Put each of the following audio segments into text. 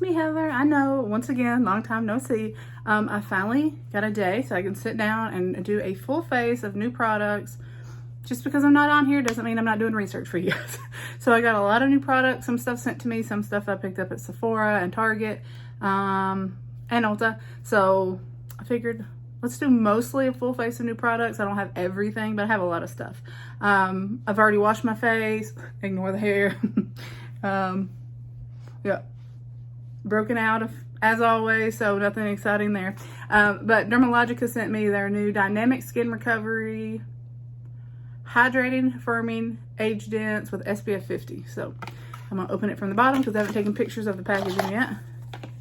it's me, Heather. I know, once again, long time no see. I finally got a day so I can sit down and do a full face of new products. Just because I'm not on here doesn't mean I'm not doing research for you. So I got a lot of new products, some stuff sent to me, some stuff I picked up at Sephora and Target and Ulta. So I figured let's do mostly a full face of new products. I don't have everything, but I have a lot of stuff. I've already washed my face, ignore the hair. Yeah, broken out as always, so nothing exciting there. But Dermalogica sent me their new Dynamic Skin Recovery Hydrating, Firming, Age Dense with SPF 50. So I'm gonna open it from the bottom because I haven't taken pictures of the packaging yet.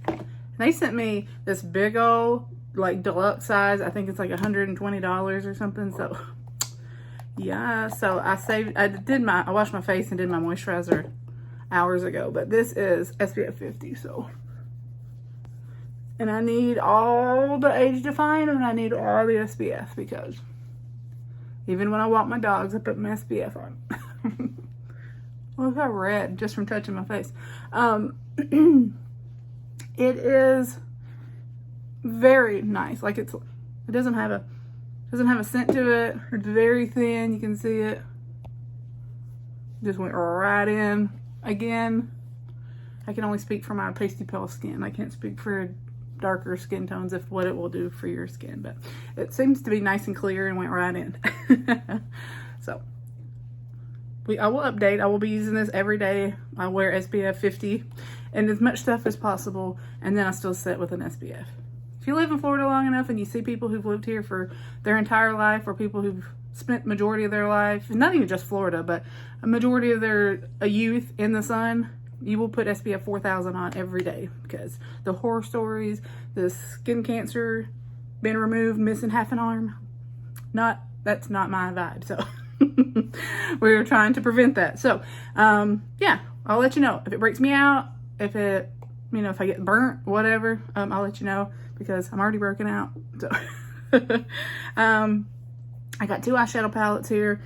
And they sent me this big old, like, deluxe size. I think it's like $120 or something. So yeah, so I washed my face and did my moisturizer hours ago, but this is SPF 50. So, and I need all the age define and I need all the SPF because even when I walk my dogs, I put my SPF on. Look how red just from touching my face. It is very nice. Like it doesn't have a scent to it. It's very thin. You can see it. Just went right in. Again, I can only speak for my pasty pale skin. I can't speak for darker skin tones if what it will do for your skin, but it seems to be nice and clear and went right in. So I will update. I will be using this every day. I wear SPF 50 and as much stuff as possible, and then I still sit with an SPF. If you live in Florida long enough and you see people who've lived here for their entire life, or people who've spent majority of their life, not even just Florida, but a majority of their youth in the sun, you will put SPF 4000 on every day because the horror stories, the skin cancer, been removed, missing half an arm, that's not my vibe. So we're trying to prevent that. So yeah, I'll let you know if it breaks me out, if it, if I get burnt, whatever, I'll let you know because I'm already broken out. So I got 2 eyeshadow palettes here.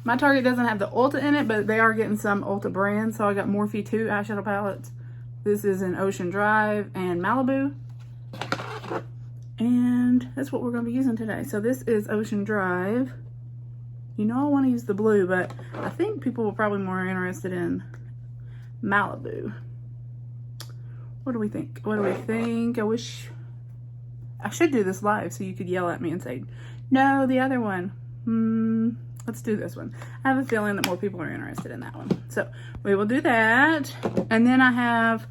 My Target doesn't have the Ulta in it, but they are getting some Ulta brands. So I got Morphe 2 eyeshadow palettes. This is in Ocean Drive and Malibu. And that's what we're going to be using today. So this is Ocean Drive. I want to use the blue, but I think people will probably be more interested in Malibu. What do we think? I wish I should do this live so you could yell at me and say, no, the other one. Let's do this one. I have a feeling that more people are interested in that one. So we will do that. And then I have,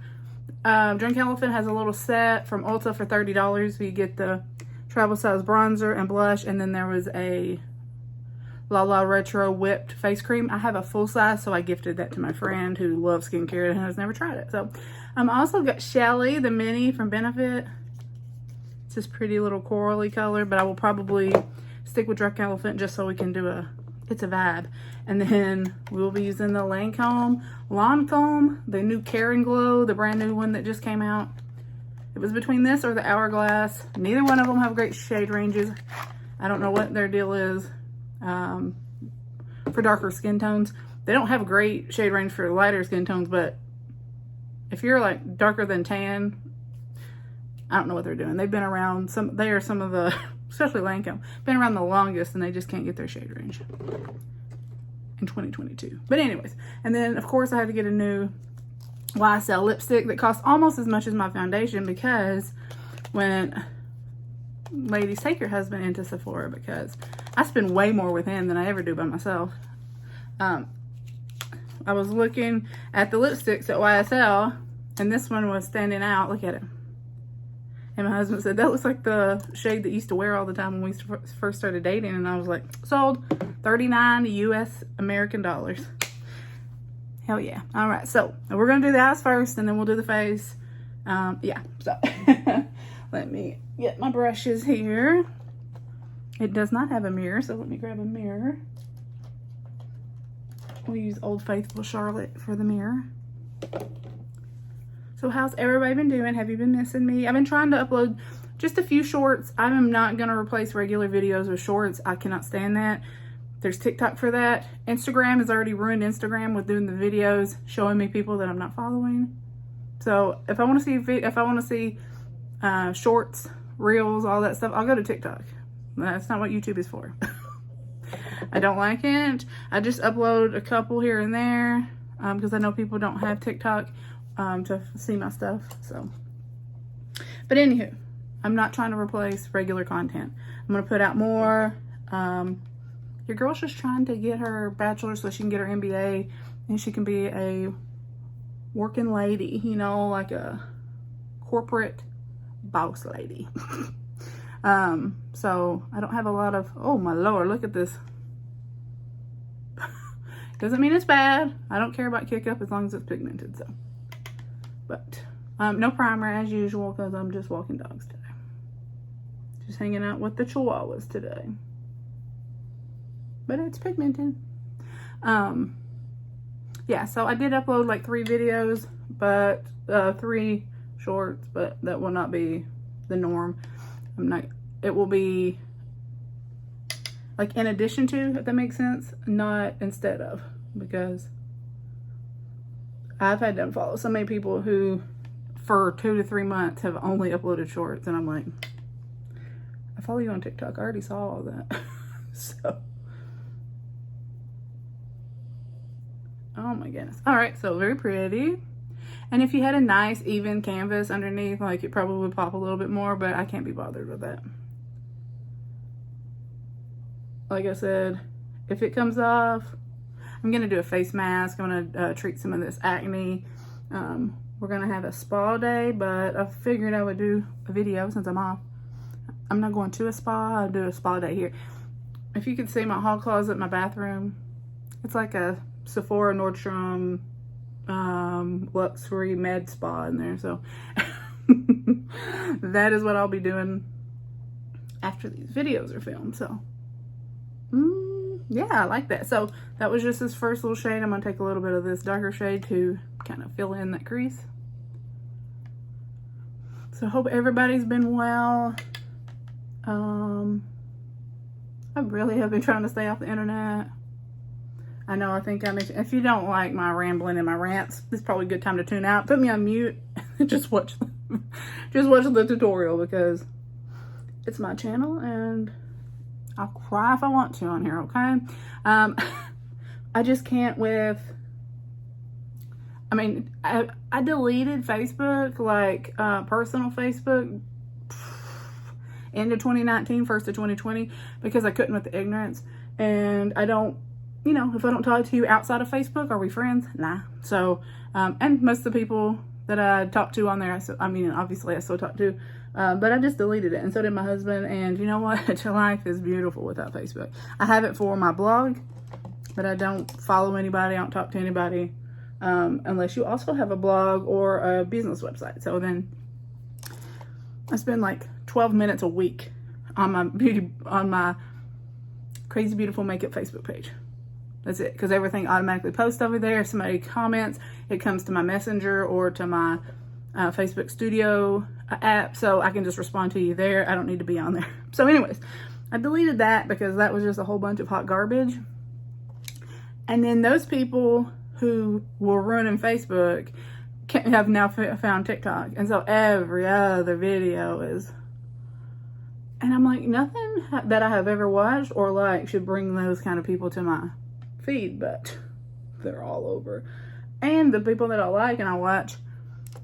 Drunk Elephant has a little set from Ulta for $30. So you get the travel size bronzer and blush. And then there was a La La Retro whipped face cream. I have a full size, so I gifted that to my friend who loves skincare and has never tried it. So I also got Shelly, the mini from Benefit. It's this pretty little corally color, but I will probably stick with Drunk Elephant just so we can do it's a vibe. And then we'll be using the Lancôme, the new Care and Glow, the brand new one that just came out. It was between this or the Hourglass. Neither one of them have great shade ranges. I don't know what their deal is for darker skin tones. They don't have a great shade range for lighter skin tones, but if you're like darker than tan, I don't know what they're doing. They've been around, they are some of the, especially Lancome, been around the longest and they just can't get their shade range in 2022. But anyways, and then of course I had to get a new YSL lipstick that costs almost as much as my foundation because when ladies, take your husband into Sephora because I spend way more with him than I ever do by myself. I was looking at the lipsticks at YSL and this one was standing out. Look at it. And my husband said, that looks like the shade that you used to wear all the time when we first started dating. And I was like, sold. 39 US American dollars. Hell yeah. All right. So we're going to do the eyes first and then we'll do the face. Yeah. So let me get my brushes here. It does not have a mirror. So let me grab a mirror. We'll use Old Faithful Charlotte for the mirror. So how's everybody been doing? Have you been missing me? I've been trying to upload just a few shorts. I am not going to replace regular videos with shorts. I cannot stand that. There's TikTok for that. Instagram has already ruined Instagram with doing the videos, showing me people that I'm not following. So if I want to see shorts, reels, all that stuff, I'll go to TikTok. That's not what YouTube is for. I don't like it. I just upload a couple here and there because I know people don't have TikTok to see my stuff. So, but anywho, I'm not trying to replace regular content. I'm gonna put out more. Your girl's just trying to get her bachelor's so she can get her MBA and she can be a working lady, you know, like a corporate boss lady. So I don't have a lot of, oh my Lord, look at this. Doesn't mean it's bad. I don't care about kick up as long as it's pigmented, so. But no primer as usual because I'm just walking dogs today. Just hanging out with the chihuahuas today. But it's pigmented. Yeah, so I did upload like 3 videos, but 3 shorts, but that will not be the norm. It will be like in addition to, if that makes sense, not instead of, because I've had to follow so many people who for 2 to 3 months have only uploaded shorts, and I'm like, I follow you on TikTok. I already saw all that. So, oh my goodness. All right, so very pretty. And if you had a nice even canvas underneath, like it probably would pop a little bit more, but I can't be bothered with that. Like I said, if it comes off, I'm gonna do a face mask. I'm gonna treat some of this acne. We're gonna have a spa day, but I figured I would do a video since I'm off. I'm not going to a spa. I'll do a spa day here. If you could see my hall closet, my bathroom, it's like a Sephora, Nordstrom, luxury med spa in there. So that is what I'll be doing after these videos are filmed. So yeah, I like that. So that was just this first little shade. I'm gonna take a little bit of this darker shade to kind of fill in that crease. So hope everybody's been well. I really have been trying to stay off the internet. I know, I think I mentioned, if you don't like my rambling and my rants, this is probably a good time to tune out. Put me on mute. just watch the tutorial, because it's my channel and I'll cry if I want to on here, okay? I just can't with, I mean, I deleted Facebook, like personal Facebook, end of 2019, 1st of 2020, because I couldn't with the ignorance. And I don't, you know, if I don't talk to you outside of Facebook, are we friends? Nah. So, and most of the people that I talk to on there, I mean, obviously I still talk to, but I just deleted it, and so did my husband. And you know what? Life is beautiful without Facebook. I have it for my blog, but I don't follow anybody. I don't talk to anybody, unless you also have a blog or a business website. So then I spend like 12 minutes a week on my Crazy Beautiful Makeup Facebook page. That's it, because everything automatically posts over there. If somebody comments, it comes to my Messenger or to my Facebook Studio app, so I can just respond to you there. I don't need to be on there. So anyways, I deleted that because that was just a whole bunch of hot garbage. And then those people who were ruining Facebook have now found TikTok, and so every other video is, and I'm like, nothing that I have ever watched or liked should bring those kind of people to my feed, but they're all over. And the people that I like and I watch,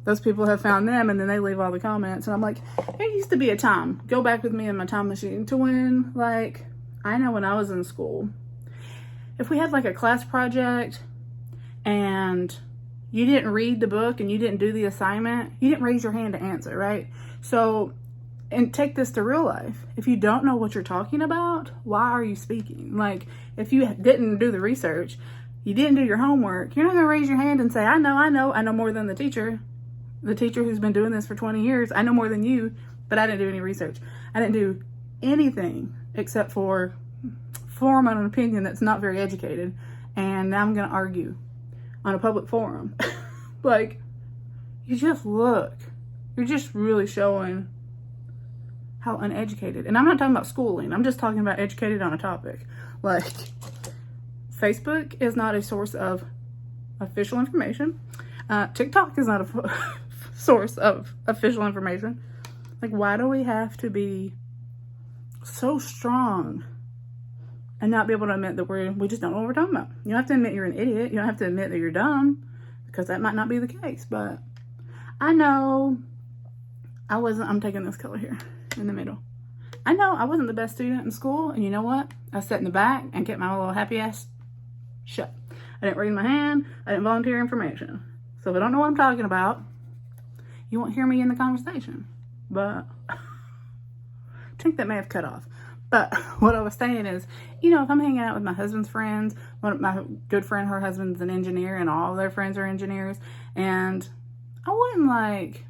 those people have found them, and then they leave all the comments, and I'm like, there used to be a time, go back with me in my time machine to when, like, I know when I was in school, if we had like a class project and you didn't read the book and you didn't do the assignment, you didn't raise your hand to answer, right? So, and take this to real life. If you don't know what you're talking about, why are you speaking? Like, if you didn't do the research, you didn't do your homework, you're not gonna raise your hand and say, I know more than the teacher who's been doing this for 20 years. I know more than you, but I didn't do any research. I didn't do anything except for form an opinion that's not very educated. And now I'm gonna argue on a public forum. Like, you just look, you're just really showing how uneducated. And I'm not talking about schooling, I'm just talking about educated on a topic. Like, Facebook is not a source of official information. TikTok is not a source of official information. Like, why do we have to be so strong and not be able to admit that we just don't know what we're talking about? You don't have to admit you're an idiot. You don't have to admit that you're dumb, because that might not be the case. But I know I'm taking this color here in the middle. I know I wasn't the best student in school, and you know what? I sat in the back and kept my little happy ass shut. I didn't raise my hand. I didn't volunteer information. So if I don't know what I'm talking about, you won't hear me in the conversation. But I think that may have cut off. But what I was saying is, you know, if I'm hanging out with my husband's friends, one of my good friend, her husband's an engineer, and all their friends are engineers, and I wouldn't like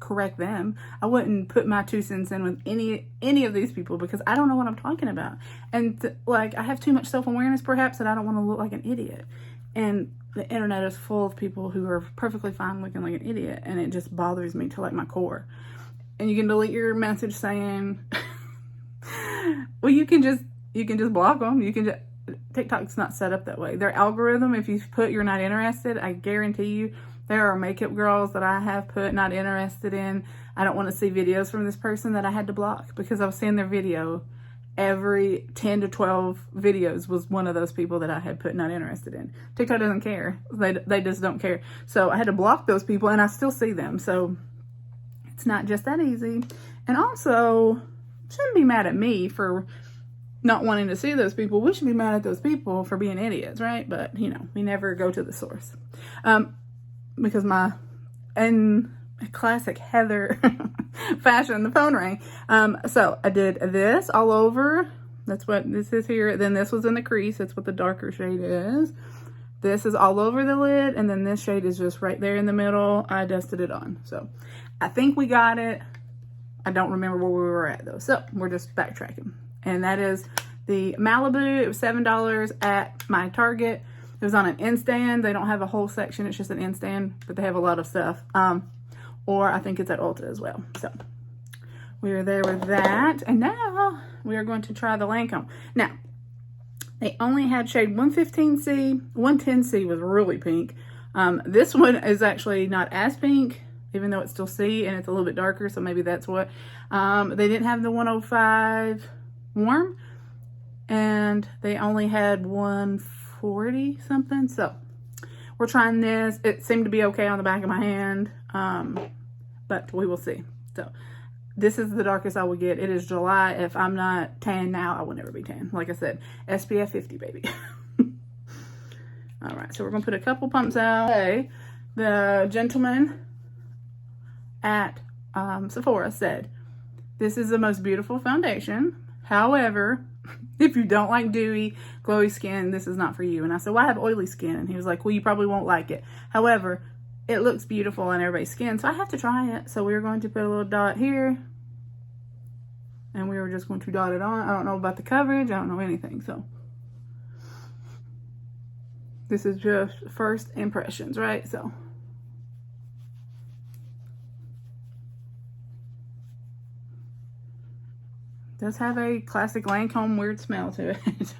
correct them. I wouldn't put my 2 cents in with any of these people, because I don't know what I'm talking about. And like, I have too much self-awareness perhaps, that I don't want to look like an idiot. And the internet is full of people who are perfectly fine looking like an idiot, and it just bothers me to like my core. And you can delete your message saying, well, you can just block them. You can just, TikTok's not set up that way. Their algorithm, if you put you're not interested, I guarantee you there are makeup girls that I have put not interested in. I don't want to see videos from this person, that I had to block, because I was seeing their video. Every 10 to 12 videos was one of those people that I had put not interested in. TikTok doesn't care. They just don't care. So I had to block those people, and I still see them. So it's not just that easy. And also, shouldn't be mad at me for not wanting to see those people. We should be mad at those people for being idiots, right? But, you know, we never go to the source. Because in classic Heather fashion, the phone rang. So I did this all over. That's what this is here. Then this was in the crease. That's what the darker shade is. This is all over the lid. And then this shade is just right there in the middle. I dusted it on. So I think we got it. I don't remember where we were at though. So we're just backtracking. And that is the Malibu. It was $7 at my Target. It was on an end stand. They don't have a whole section. It's just an end stand, but they have a lot of stuff. Or I think it's at Ulta as well. So we are there with that. And now we are going to try the Lancome. Now, they only had shade 115C. 110C was really pink. This one is actually not as pink, even though it's still C and it's a little bit darker. So maybe that's what. They didn't have the 105 warm. And they only had 140 something. So we're trying this. It seemed to be okay on the back of my hand. But we will see. So this is the darkest I will get. It is July. If I'm not tan now, I will never be tan. Like I said, SPF 50, baby. All right, so we're going to put a couple pumps out. Okay. The gentleman at Sephora said, this is the most beautiful foundation. However, if you don't like dewy, glowy skin, this is not for you. And I said, well, I have oily skin. And he was like, well, you probably won't like it. However, it looks beautiful on everybody's skin, so I have to try it. So we were going to put a little dot here, and we were just going to dot it on. I don't know about the coverage. I don't know anything. So this is just first impressions, right? So it does have a classic Lancome weird smell to it.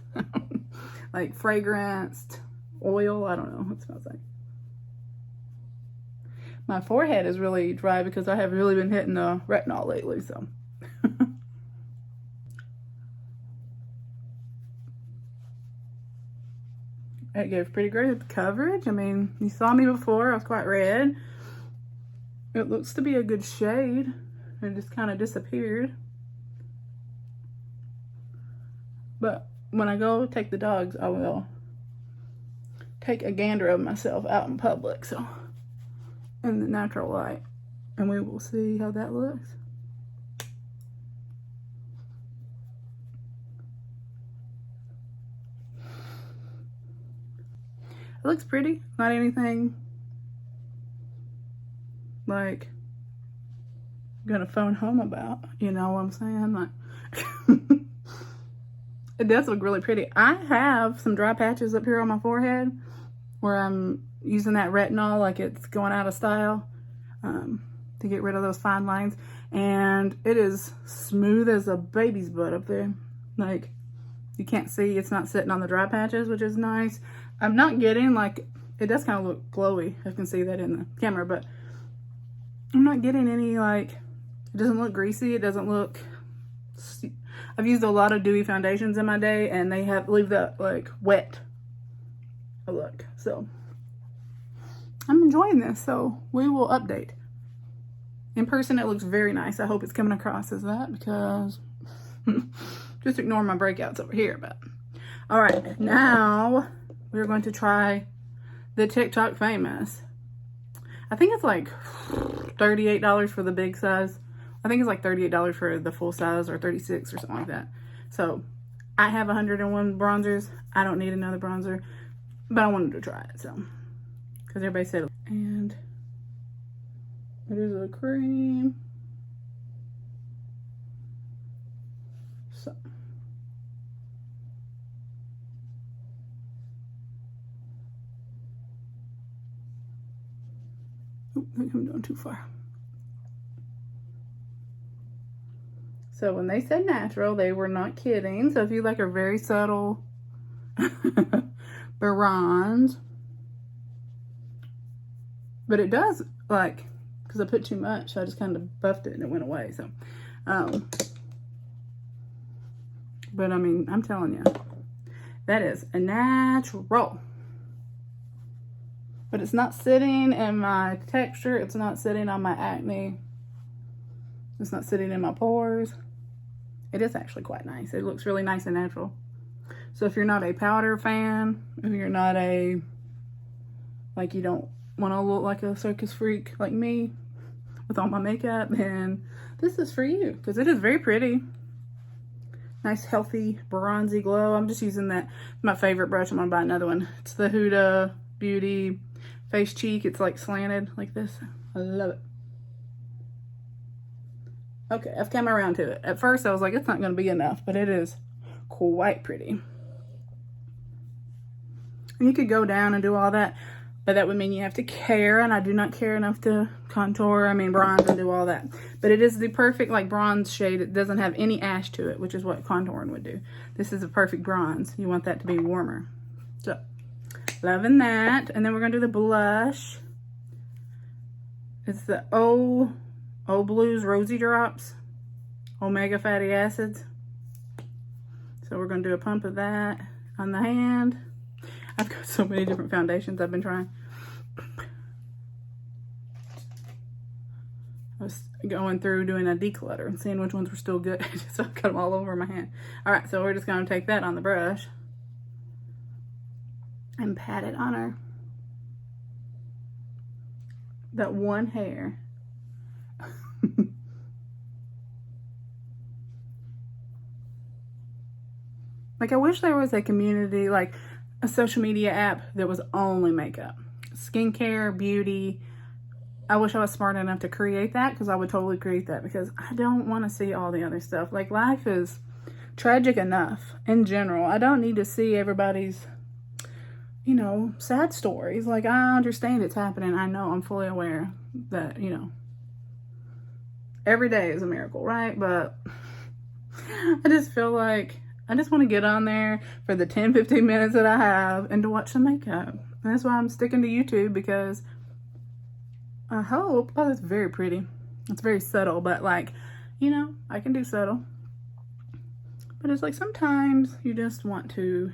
Like fragranced oil. I don't know what it smells like. My forehead is really dry because I have really been hitting the retinol lately, so. It gave pretty great coverage. I mean, you saw me before. I was quite red. It looks to be a good shade. It just kind of disappeared. But when I go take the dogs, I will take a gander of myself out in public, so. In the natural light, and we will see how that looks. It looks pretty, not anything like I'm gonna phone home about, you know what I'm saying? Like it does look really pretty. I have some dry patches up here on my forehead where I'm using that retinol like it's going out of style to get rid of those fine lines, and it is smooth as a baby's butt up there. Like, you can't see, it's not sitting on the dry patches, which is nice. I'm not getting like, it does kind of look glowy. I can see that in the camera, but I'm not getting any, like, it doesn't look greasy. It doesn't look, I've used a lot of dewy foundations in my day, and they leave that, like, wet look. So I'm enjoying this, so we will update. In person, it looks very nice. I hope it's coming across as that, because just ignore my breakouts over here. But all right, now we're going to try the TikTok Famous. I think it's like $38 for the big size. I think it's like $38 for the full size, or $36 or something like that. So I have 101 bronzers. I don't need another bronzer, but I wanted to try it, so, because everybody said, and it is a cream. So, oop, I think I'm going too far. So when they said natural, they were not kidding. So if you like a very subtle bronze, but it does, like, because I put too much, so I just kind of buffed it and it went away. So, but I mean, I'm telling you, that is a natural. But it's not sitting in my texture. It's not sitting on my acne. It's not sitting in my pores. It is actually quite nice. It looks really nice and natural. So if you're not a powder fan, if you're not a, like, you don't want to look like a circus freak like me with all my makeup, then this is for you, because it is very pretty. Nice, healthy, bronzy glow. I'm just using that, my favorite brush. I'm going to buy another one. It's the Huda Beauty Face Cheek. It's like slanted like this. I love it. Okay, I've come around to it. At first, I was like, it's not going to be enough, but it is quite pretty. And you could go down and do all that, but that would mean you have to care, and I do not care enough to contour, bronze and do all that. But it is the perfect, like, bronze shade. It doesn't have any ash to it, which is what contouring would do. This is a perfect bronze. You want that to be warmer. So, loving that. And then we're going to do the blush. It's the O Blues Rosy Drops, Omega Fatty Acids. So we're going to do a pump of that on the hand. I've got so many different foundations I've been trying. I was going through doing a declutter and seeing which ones were still good. So I got them all over my hand. All right, so we're just going to take that on the brush and pat it on her. That one hair. Like, I wish there was a community, like a social media app that was only makeup, skincare, beauty. I wish I was smart enough to create that, because I would totally create that, because I don't want to see all the other stuff. Like, life is tragic enough in general. I don't need to see everybody's, you know, sad stories. Like, I understand it's happening. I know, I'm fully aware that, you know, every day is a miracle, right? But I just feel like I just want to get on there for the 10-15 minutes that I have and to watch some makeup. And that's why I'm sticking to YouTube, because I hope, oh, that's very pretty. It's very subtle, but, like, you know, I can do subtle. But it's like, sometimes you just want to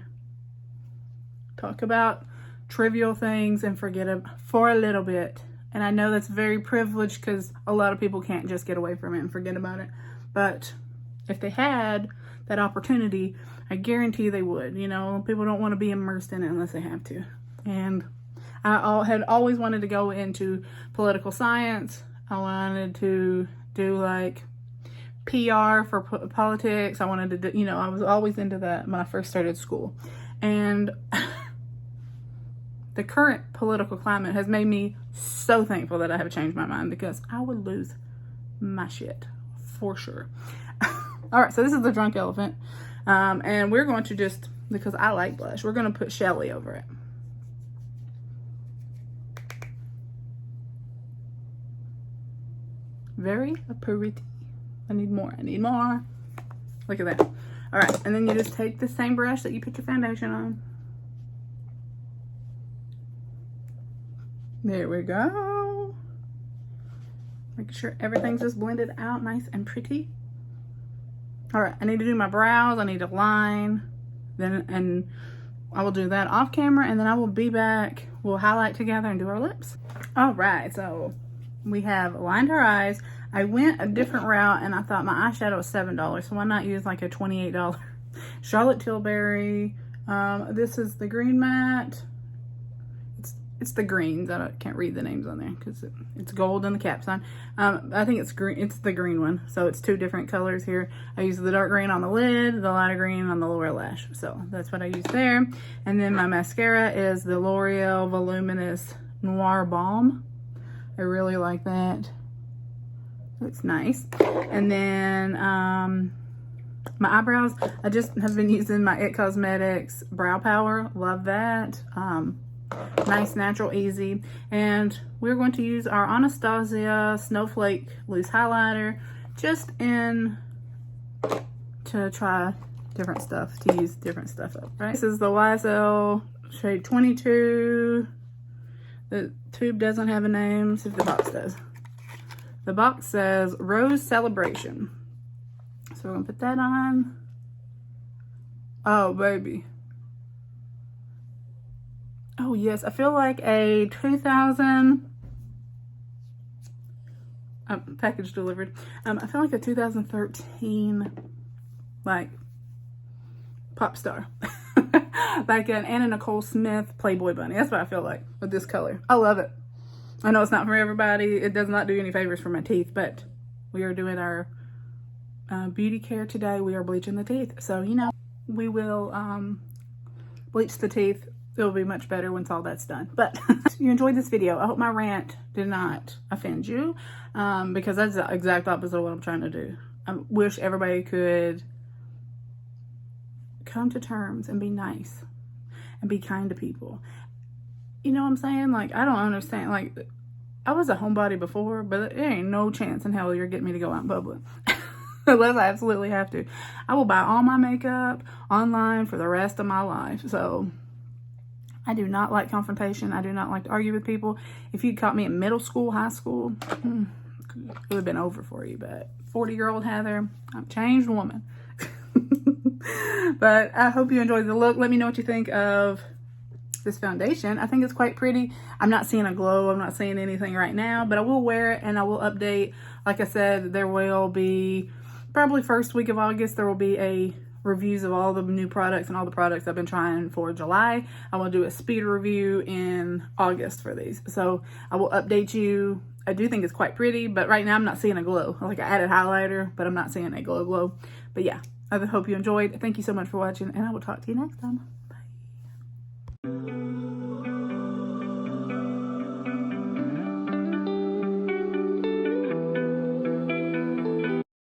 talk about trivial things and forget them for a little bit. And I know that's very privileged, because a lot of people can't just get away from it and forget about it. But if they had that opportunity, I guarantee they would. You know, people don't want to be immersed in it unless they have to. And I had always wanted to go into political science. I wanted to do, like, PR for politics. I wanted to do, you know, I was always into that when I first started school. And the current political climate has made me so thankful that I have changed my mind, because I would lose my shit for sure. All right, so this is the Drunk Elephant. And we're going to just, because I like blush, we're going to put Shelly over it. Very pretty. I need more. I need more. Look at that. All right, and then you just take the same brush that you put your foundation on. There we go. Making sure everything's just blended out nice and pretty. All right, I need to do my brows. I need to line, and I will do that off camera, and then I will be back. We'll highlight together and do our lips. All right, so we have lined our eyes. I went a different route, and I thought my eyeshadow was $7, so why not use like a $28 Charlotte Tilbury. This is the green matte. It's the greens. I can't read the names on there because it's gold on the caps on. I think it's green. It's the green one. So it's two different colors here. I use the dark green on the lid, the lighter green on the lower lash. So that's what I use there. And then my mascara is the L'Oreal Voluminous Noir Balm. I really like that. Looks nice. And then my eyebrows, I just have been using my 𝐿_COSMETICS Brow Power. Love that. Nice, natural, easy. And we're going to use our Anastasia Snowflake Loose Highlighter just to try different stuff, to use different stuff up, right? This is the YSL shade 22. The tube doesn't have a name, see if the box does. The box says Rose Celebration. So we're gonna put that on. Oh, baby. Oh yes, I feel like a 2000, package delivered. I feel like a 2013, like, pop star. Like an Anna Nicole Smith Playboy bunny. That's what I feel like with this color. I love it. I know it's not for everybody. It does not do any favors for my teeth, but we are doing our beauty care today. We are bleaching the teeth. So, you know, we will bleach the teeth. It'll be much better once all that's done. But you enjoyed this video. I hope my rant did not offend you, because that's the exact opposite of what I'm trying to do. I wish everybody could come to terms and be nice and be kind to people. You know what I'm saying? Like, I don't understand. Like, I was a homebody before, but there ain't no chance in hell you're getting me to go out in public. Unless I absolutely have to. I will buy all my makeup online for the rest of my life. So I do not like confrontation. I do not like to argue with people. If you'd caught me in middle school, high school, it would have been over for you. But 40-year-old Heather, I'm a changed woman. But I hope you enjoyed the look. Let me know what you think of this foundation. I think it's quite pretty. I'm not seeing a glow. I'm not seeing anything right now, but I will wear it and I will update. Like I said, there will be probably first week of August, there will be a reviews of all the new products and all the products I've been trying for July. I will do a speed review in August for these. So I will update you. I do think it's quite pretty, but right now I'm not seeing a glow. Like, I added highlighter, but I'm not seeing a glow. But yeah, I hope you enjoyed. Thank you so much for watching, and I will talk to you next time.